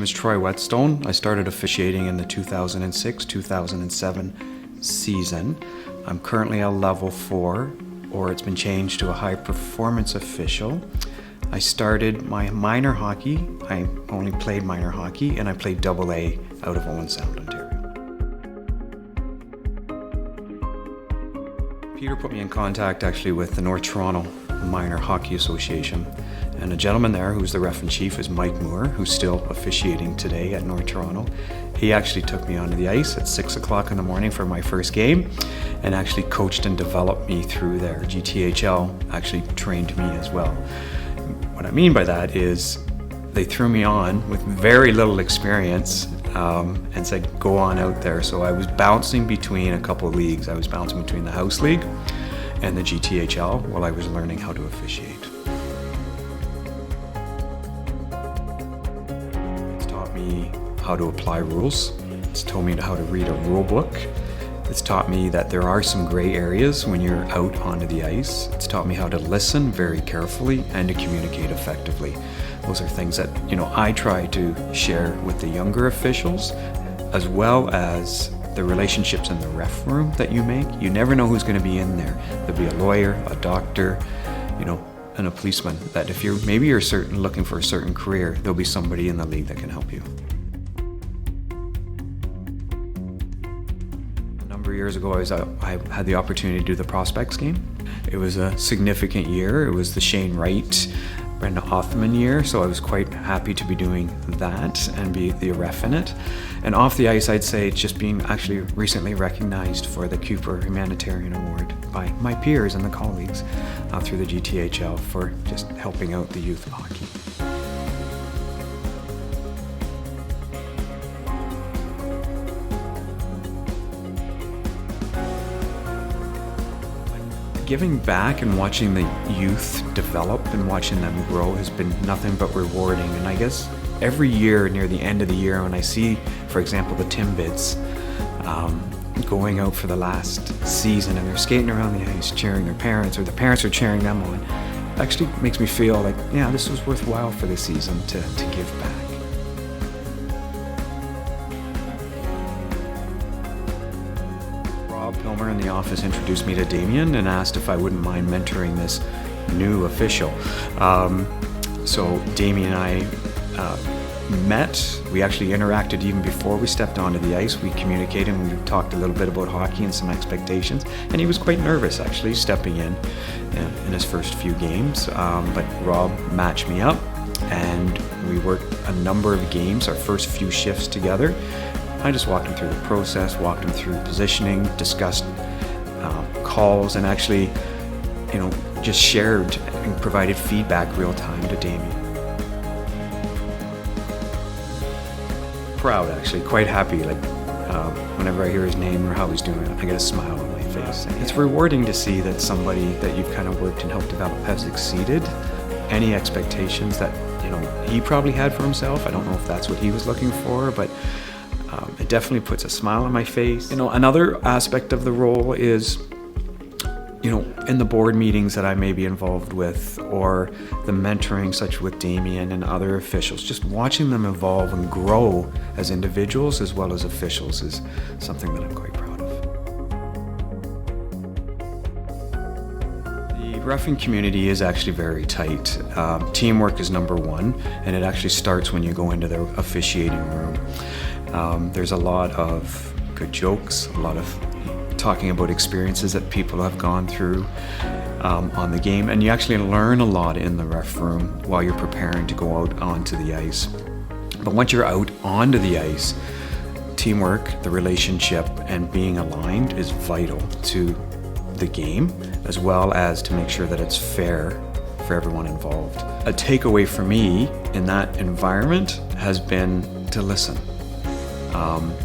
is Troy Whetstone. I started officiating in the 2006-2007 season. I'm currently a level 4, or it's been changed to a high performance official. I started my minor hockey. I only played minor hockey, and I played AA out of Owen Sound, Ontario. Peter put me in contact actually with the North Toronto Minor Hockey Association, and a gentleman there who's the ref in chief is Mike Moore, who's still officiating today at North Toronto. He actually took me onto the ice at 6 o'clock in the morning for my first game and actually coached and developed me through there. GTHL actually trained me as well. What I mean by that is they threw me on with very little experience and said, go on out there. So I was bouncing between a couple of leagues. I was bouncing between the house league and the GTHL while I was learning how to officiate. It's taught me how to apply rules. It's told me how to read a rule book. It's taught me that there are some gray areas when you're out onto the ice. It's taught me how to listen very carefully and to communicate effectively. Those are things that, I try to share with the younger officials, as well as the relationships in the ref room that you make. You never know who's going to be in there. There'll be a lawyer, a doctor, and a policeman. That if you're looking for a certain career, there'll be somebody in the league that can help you. A number of years ago, I had the opportunity to do the prospects game. It was a significant year. It was the Shane Wright, Brenda Othman year, so I was quite happy to be doing that and be the ref in it. And off the ice, I'd say it's just being actually recently recognized for the Cooper Humanitarian Award by my peers and the colleagues through the GTHL for just helping out the youth of hockey. Giving back and watching the youth develop and watching them grow has been nothing but rewarding. And I guess every year near the end of the year when I see, for example, the Timbits going out for the last season and they're skating around the ice cheering their parents, or the parents are cheering them on, it actually makes me feel like, yeah, this was worthwhile for this season to give back. Pilmer in the office introduced me to Damien and asked if I wouldn't mind mentoring this new official. So Damien and I met. We actually interacted even before we stepped onto the ice. We communicated and we talked a little bit about hockey and some expectations. And he was quite nervous actually stepping in his first few games. But Rob matched me up and we worked a number of games, our first few shifts together. I just walked him through the process, walked him through positioning, discussed calls, and actually, just shared and provided feedback real time to Damien. Proud, actually, quite happy. Whenever I hear his name or how he's doing, I get a smile on my face. It's rewarding to see that somebody that you've kind of worked and helped develop has exceeded any expectations that he probably had for himself. I don't know if that's what he was looking for, but it definitely puts a smile on my face. Another aspect of the role is, in the board meetings that I may be involved with, or the mentoring such with Damien and other officials, just watching them evolve and grow as individuals as well as officials is something that I'm quite proud of. The reffing community is actually very tight. Teamwork is number one, and it actually starts when you go into the officiating room. There's a lot of good jokes, a lot of talking about experiences that people have gone through on the game, and you actually learn a lot in the ref room while you're preparing to go out onto the ice. But once you're out onto the ice, teamwork, the relationship, and being aligned is vital to the game, as well as to make sure that it's fair for everyone involved. A takeaway for me in that environment has been to listen.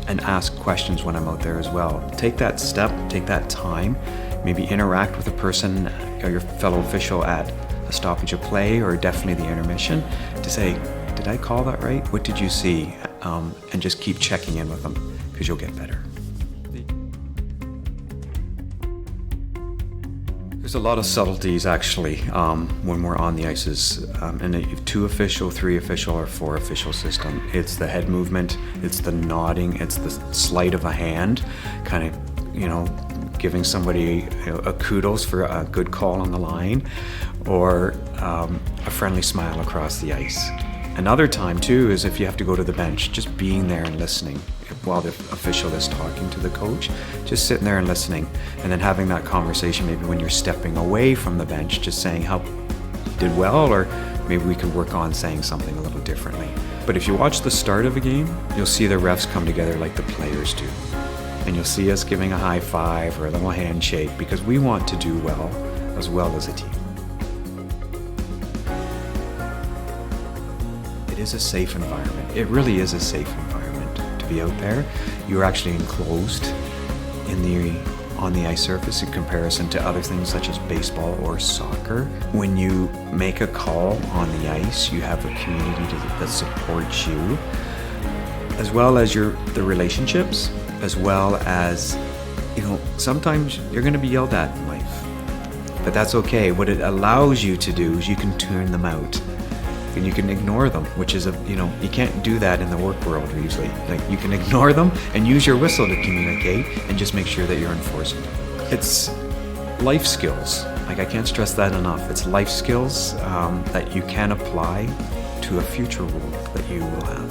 And ask questions when I'm out there as well. Take that step, take that time, maybe interact with a person or your fellow official at a stoppage of play or definitely the intermission to say, did I call that right? What did you see? And just keep checking in with them because you'll get better. There's a lot of subtleties actually when we're on the ices. In a 2 official, 3 official, or 4 official system, it's the head movement, it's the nodding, it's the sleight of a hand, kind of, giving somebody a kudos for a good call on the line, or a friendly smile across the ice. Another time too is if you have to go to the bench, just being there and listening while the official is talking to the coach, just sitting there and listening, and then having that conversation maybe when you're stepping away from the bench, just saying how you did well, or maybe we could work on saying something a little differently. But if you watch the start of a game, you'll see the refs come together like the players do. And you'll see us giving a high five or a little handshake because we want to do well as a team. It is a safe environment. It really is a safe environment to be out there. You're actually enclosed on the ice surface in comparison to other things such as baseball or soccer. When you make a call on the ice, you have a community that supports you, as well as the relationships, as well as, sometimes you're going to be yelled at in life, but that's okay. What it allows you to do is you can tune them out. And you can ignore them, which is you can't do that in the work world usually. Like, you can ignore them and use your whistle to communicate and just make sure that you're enforcing it. It's life skills. Like, I can't stress that enough. It's life skills that you can apply to a future role that you will have.